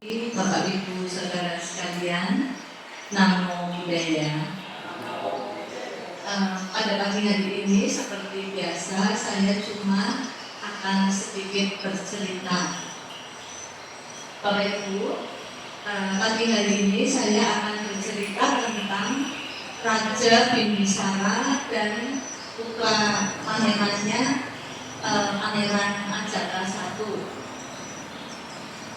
Bapak Ibu Saudara sekalian, Namo Buddhaya. Pada pagi hari ini seperti biasa saya cuma akan sedikit bercerita. Bapak Ibu, pagi hari ini saya akan bercerita tentang Raja Bimbisara dan putra pangerannya, Pangeran Ajata I.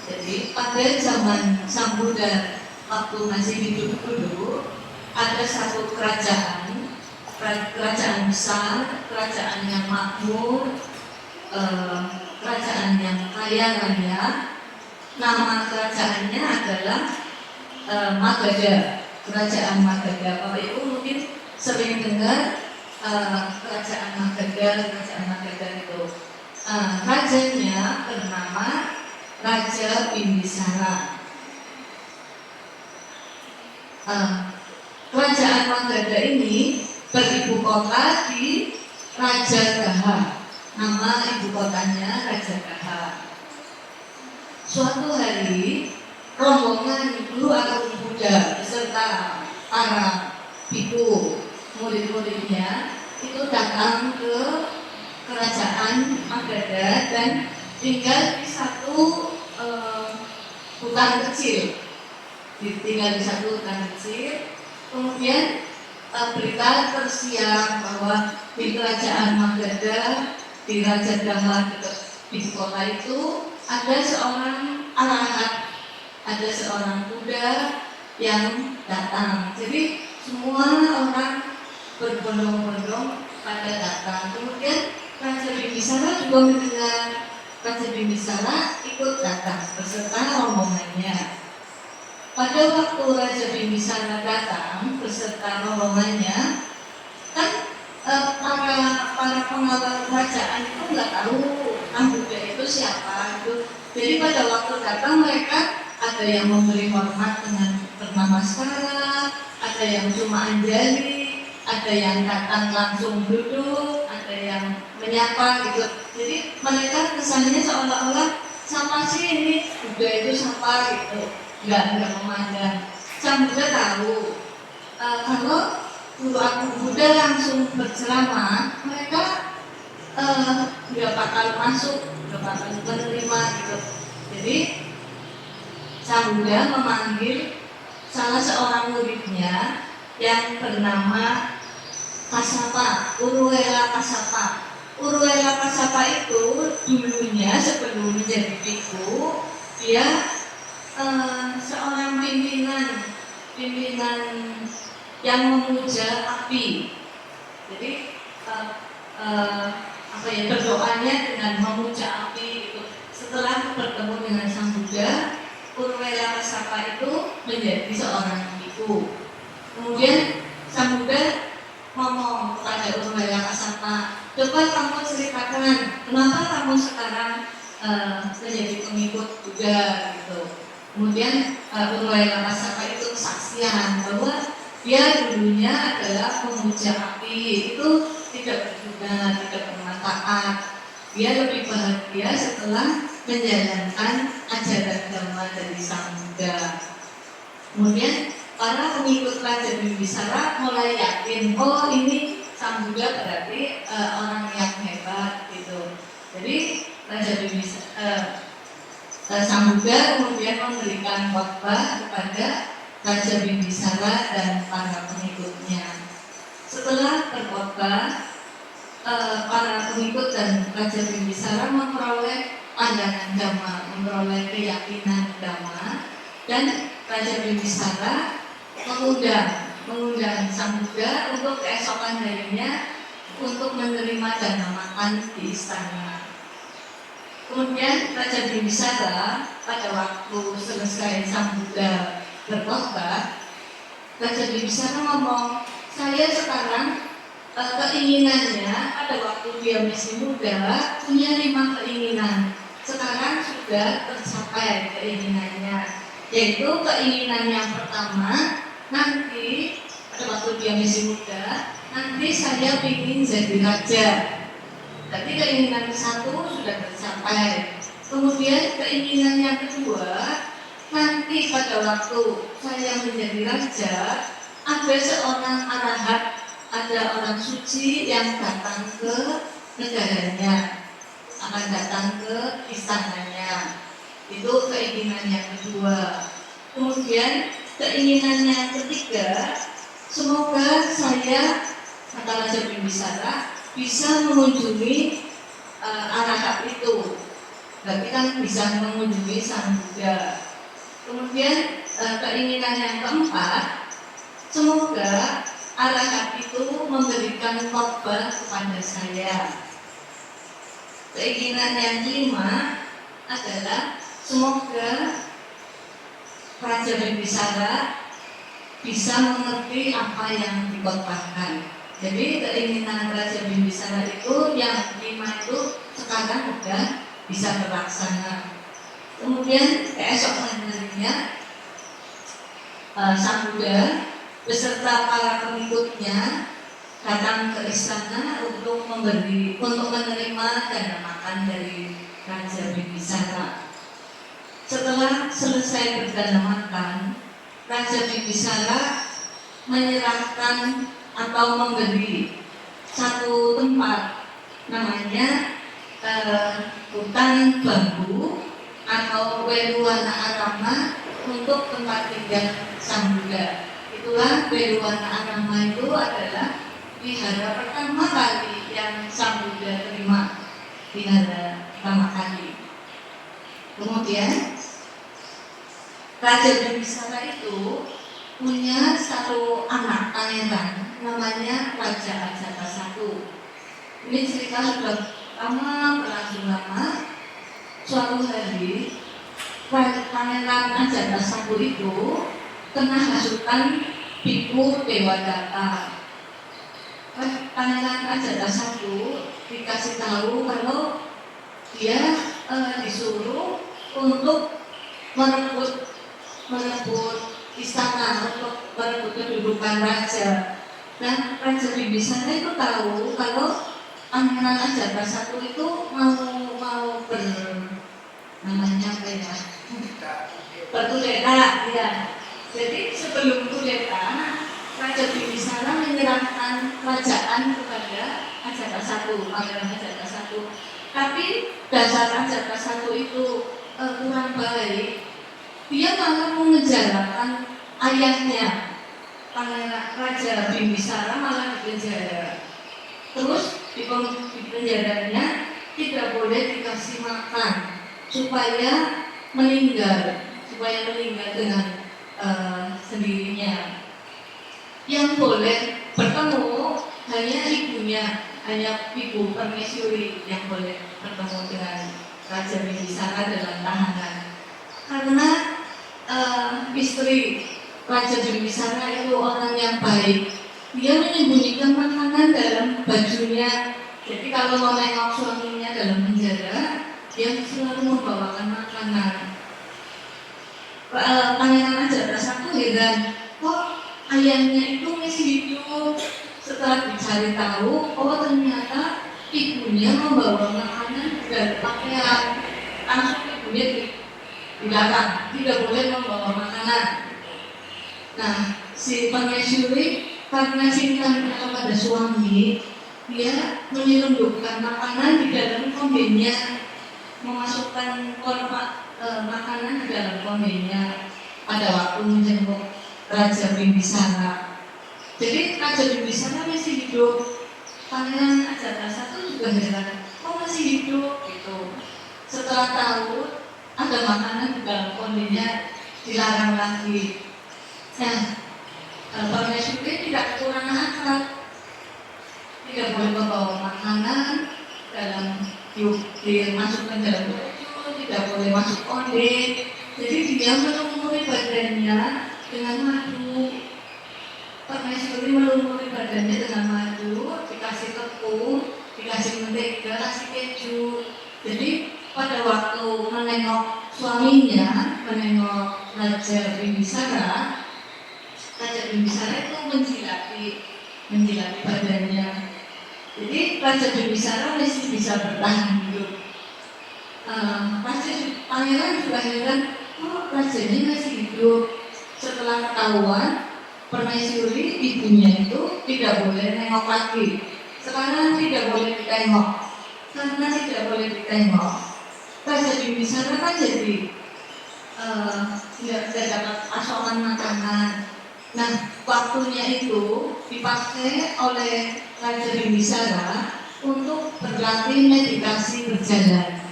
Jadi pada zaman Sang Buddha waktu masih hidup dulu, ada satu kerajaan besar, kerajaan yang makmur, kerajaan yang kaya raya. Nama kerajaannya adalah Magadha, kerajaan Magadha. Bapak Ibu mungkin sering dengar kerajaan Magadha itu. Rajanya bernama Raja Bimbisara. Kerajaan Magadha ini beribu kota di Rajagaha. Nama ibu kotanya Rajagaha. Suatu hari rombongan guru Agung Buddha beserta para biku murid-muridnya itu datang ke kerajaan Magadha dan tinggal di satu hutan kecil. Kemudian berita tersiar bahwa di kerajaan Magadha, di Rajagaha di kota itu ada seorang arahat, ada seorang Buddha yang datang. Jadi semua orang berbondong-bondong pada datang. Kemudian Raja Bimbisara juga mendengar. Raja Bimbisara ikut datang beserta rombongannya. Pada waktu Raja Bimbisara datang beserta rombongannya, kan para pengawal kerajaan itu nggak tahu Sang Buddha itu siapa itu. Jadi pada waktu datang mereka ada yang memberi hormat dengan bernamaskara, ada yang cuma anjali, ada yang datang langsung duduk, ada yang menyapa gitu. Jadi mereka kesannya seolah-olah sama sih ini Buddha itu siapa gitu, nggak memandang. Sang Buddha tahu kalau guru Agung Buddha langsung berceramah, mereka nggak bakal masuk, nggak bakal menerima gitu. Jadi Sang Buddha memanggil salah seorang muridnya yang bernama Kasapa, Uruwela Kasapa. Uruwela Kasapa itu dulunya sebelum menjadi biku, dia seorang pimpinan yang memuja api. Jadi berdoanya dengan memuja api itu. Setelah bertemu dengan Sang Buddha, Uruwela Kasapa itu menjadi seorang biku. Kemudian Sang Buddha ngomong kepada Uruwela Kasapa, coba kamu ceritakan kenapa kamu sekarang menjadi pengikut Buddha gitu. Kemudian Uruwela Kasapa itu kesaksian bahwa dia dulunya adalah pemuja api, itu tidak berguna, tidak bermanfaat. Dia lebih bahagia setelah menjalankan ajaran Dhamma dari Sang Buddha. Kemudian para pengikut Raja Bimbisara mulai yakin, oh ini Sang Buddha berarti orang yang hebat gitu. Jadi Sang Buddha kemudian memberikan khotbah kepada Raja Bimbisara dan para pengikutnya. Setelah berkhotbah, para pengikut dan Raja Bimbisara memperoleh pandangan Dhamma, memperoleh keyakinan Dhamma, dan Raja Bimbisara mengundang Sang Buddha untuk keesokan harinya untuk menerima dana makan di istana. Kemudian Raja Bimbisara pada waktu selesai Sang Buddha berkhotbah, Raja Bimbisara ngomong, saya sekarang keinginannya pada waktu dia masih muda punya 5 keinginan. Sekarang sudah tercapai keinginannya, yaitu keinginan yang pertama, nanti pada waktu dia masih muda, nanti saya ingin jadi raja. Jadi keinginan satu sudah tercapai. Kemudian keinginan yang kedua, nanti pada waktu saya menjadi raja, ada seorang arahat, ada orang suci yang datang ke negaranya, akan datang ke istananya. Itu keinginan yang kedua. Kemudian keinginan yang ketiga, semoga saya, kata Raja Bimbisara, bisa mengunjungi arahat itu. Berarti kan bisa mengunjungi Sang Buddha. Kemudian keinginan yang keempat, semoga arahat itu memberikan khotbah kepada saya. Keinginan yang kelima adalah semoga Raja Bimbisara bisa mengerti apa yang dikhotbahkan. Jadi keinginan Raja Bimbisara itu yang kelima itu sekarang sudah bisa terlaksana. Kemudian keesokan harinya Sang Buddha beserta para pengikutnya datang ke istana untuk menerima dana makan dari Raja Bimbisara. Setelah selesai berdana makan, Raja Bimbisara menyerahkan atau memberi satu tempat, namanya hutan bambu atau Weruwana Arama, untuk tempat tinggal Sang Buddha. Itulah Weruwana Arama itu adalah wihara pertama kali yang Sang Buddha terima, wihara pertama kali. Kemudian Raja Bimbisara itu punya satu anak pangeran, namanya Raja Ajatasattu. Ini cerita sudah berlangsung lama. Suatu hari Pangeran Ajatasattu itu kena hasutan Biku Dewadatta. Pangeran Ajatasattu dikasih tahu kalau dia disuruh untuk merebut istana, untuk merebut kedudukan raja. Dan Raja Bimbisara itu tahu kalau Pangeran Ajatasattu itu mau berkudeta, ya. Jadi sebelum kudeta, Raja Bimbisara menyerahkan kerajaan kepada Ajatasattu, Pangeran Ajatasattu. Tapi dasar Ajatasattu itu kurang baik. Dia malah mengejarkan ayahnya, Pangeran Raja Bimbisara, malah dipenjara. Terus di penjaranya tidak boleh dikasih makan supaya meninggal dengan sendirinya. Yang boleh bertemu hanya ibunya, hanya ibu permaisuri yang boleh bertemu dengan Raja Bimbisara dalam tahanan. Karena istri Raja Bimbisara itu orang yang baik, dia menyembunyikan makanan dalam bajunya. Jadi kalau mau nengok suaminya dalam penjara, dia selalu membawakan makanan. Pangeran Ajatasattu heran, kok ayahnya itu masih hidup. Setelah dicari tahu, ternyata ibunya membawa makanan dari pakaian. Langsung ibunya dilarang, tidak boleh membawa makanan. Nah, si permaisuri karena cintanya kepada suami, dia menyelundupkan makanan di dalam kombinnya, memasukkan makanan di dalam kombinnya pada waktu menjenguk Raja Bimbisara. Jadi Raja Bimbisara masih hidup. Pangeran Ajatasattu juga heran, kok masih hidup gitu. Setelah tahu ada makanan di dalam kombinnya, dilarang lagi. Nah, permaisuri tidak kekurangan akal, tidak boleh membawa makanan dimasukkan dalam baju, tidak boleh masuk konde. Jadi dia melumuri badannya dengan madu. Permaisuri melumuri badannya dengan madu, dikasih tepung, dikasih mentega, kasih keju. Jadi pada waktu menengok suaminya, menengok Raja Bimbisara, Raja Bimbisara itu menjilati badannya. Jadi Raja Bimbisara masih bisa bertahan hidup. Pangeran juga heran, rajanya masih hidup. setelah ketahuan permaisuri ibunya itu tidak boleh nengok lagi. Sekarang tidak boleh ditengok. Karena tidak boleh ditengok, Raja Bimbisara kan jadi nggak dapat asupan makanan. Nah, waktunya itu dipakai oleh Raja Bimbisara untuk berlatih meditasi berjalan.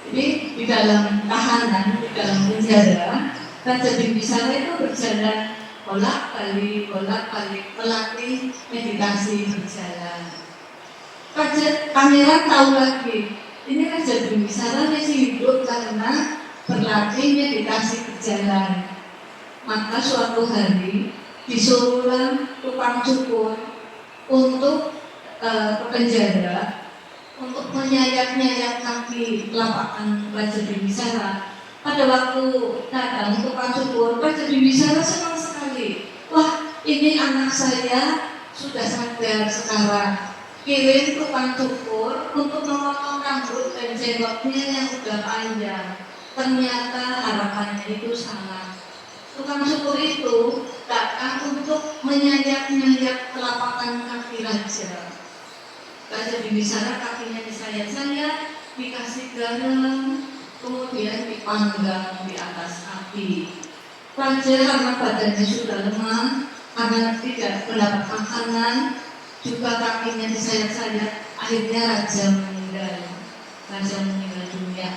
Jadi di dalam tahanan, di dalam penjara, Raja Bimbisara itu berjalan bolak-balik melatih meditasi berjalan. Pangeran tahu lagi, ini Raja Bimbisara masih hidup karena berlatih meditasi berjalan. Maka suatu hari disuruhlah tukang cukur untuk ke penjara untuk menyayat-nyayat kaki lapakan Raja Bimbisara. Pada waktu datang tukang cukur, Raja Bimbisara senang sekali. Wah, ini anak saya sudah sadar sekarang. Kirim tukang cukur untuk memotong rambut dan jenggotnya yang sudah panjang. Ternyata harapannya itu salah. Tukang cukur itu datang untuk menyayat-nyayat telapak kaki raja. Raja Bimbisara kakinya disayat-sayat, dikasih garam, kemudian dipanggang di atas api. Raja karena badannya sudah lemah, karena tidak mendapat makanan, juga kakinya disayat-sayat, akhirnya raja meninggal dunia.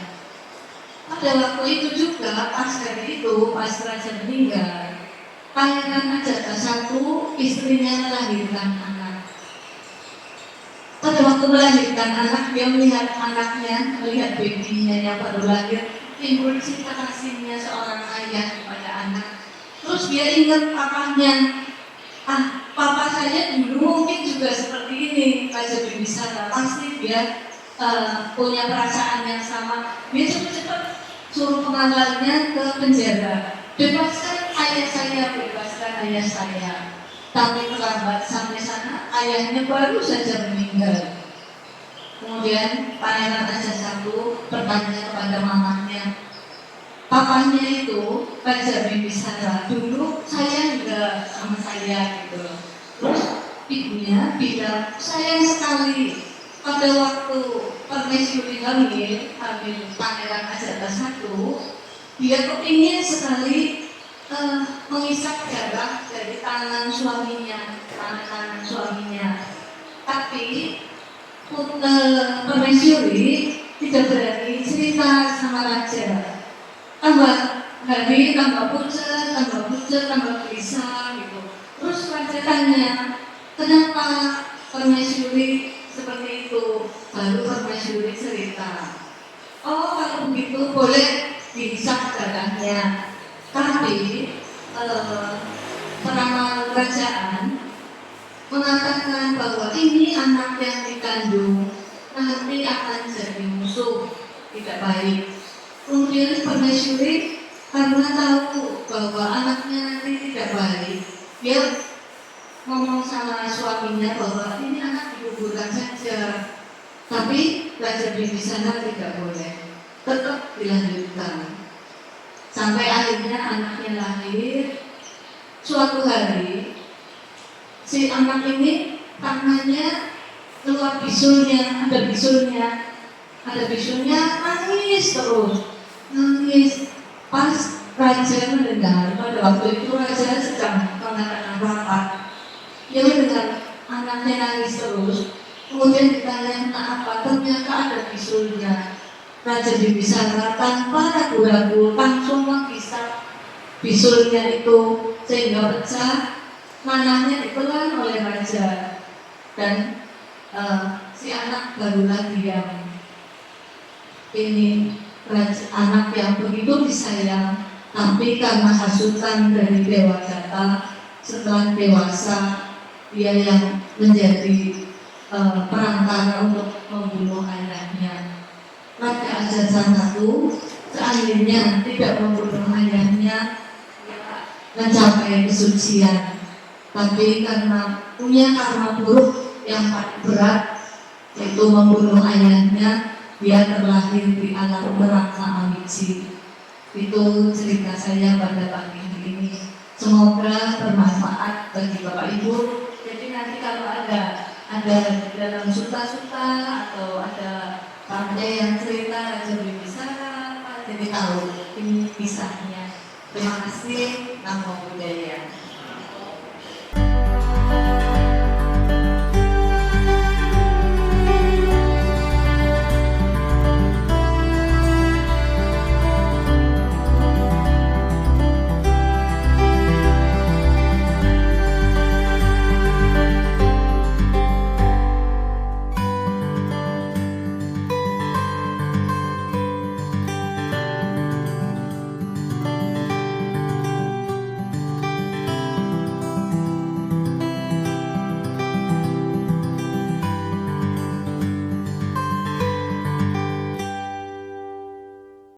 Pada waktu itu juga, pas raja meninggal, Pangeran Ajata I istrinya melahirkan anak. Pada waktu melahirkan anak, dia melihat anaknya, melihat babynya yang baru lahir, timbul cinta kasihnya seorang ayah kepada anak. Terus dia ingat papanya, papa saya dulu mungkin juga seperti ini, Raja Bimbisara. Pasti dia punya perasaan yang sama. Dia cepat-cepat suruh pengamalnya ke penjara. Bebaskan ayah saya. Tapi terlambat sampai sana, ayahnya baru saja meninggal. Kemudian Pangeran Ajata I bertanya kepada mamanya, papanya itu Raja Bimbisara, dulu saya juga sama saya gitu. Terus ibunya bilang, sayang sekali pada waktu permaisuri hamil Pangeran Ajata I, dia kepingin sekali mengisap darah dari tangan suaminya. Tapi permaisuri tidak berani cerita sama raja. Tambah hari, tambah pucat, tambah gelisah gitu. Terus raja tanya, kenapa permaisuri seperti itu? Baru permaisuri cerita, oh kalau begitu boleh dihisap darahnya. Tapi peramal kerajaan mengatakan bahwa ini anak yang dikandung nanti akan jadi musuh, tidak baik. Kemudian permaisuri karena tahu bahwa anaknya nanti tidak baik, dia ngomong sama suaminya bahwa ini anak digugurkan saja. Tapi Raja Bimbisara tidak boleh, tetap dilanjutkan. Sampai akhirnya anaknya lahir. Suatu hari si anak ini tangannya keluar bisulnya, ada bisulnya, nangis terus. Pas raja mendengar, pada waktu itu raja sedang mengadakan rapat, dia mendengar anaknya nangis terus. Kemudian ditanya kenapa, ternyata ada bisulnya. Raja Bimbisara tanpa ragu-ragu langsung menghisap bisulnya itu sehingga pecah, nanahnya ditelan oleh raja, dan si anak barulah diam. Ini anak yang begitu disayang, tapi karena hasutan dari Dewa Jata, setelah dewasa dia yang menjadi perantara untuk membunuh anaknya. Raja Ajata I seandainya tidak membunuh ayahnya, mencapai kesucian. Tapi karena punya karma buruk yang paling berat, yaitu membunuh ayahnya, dia terlahir di alam neraka Amici. Itu cerita saya pada pagi ini. Semoga bermanfaat bagi Bapak Ibu. Jadi nanti kalau ada dalam suta-suta atau ada tamunya yang cerita lebih bisa Pak, jadi tahu ini kisahnya. Terima kasih. Namo Buddhaya.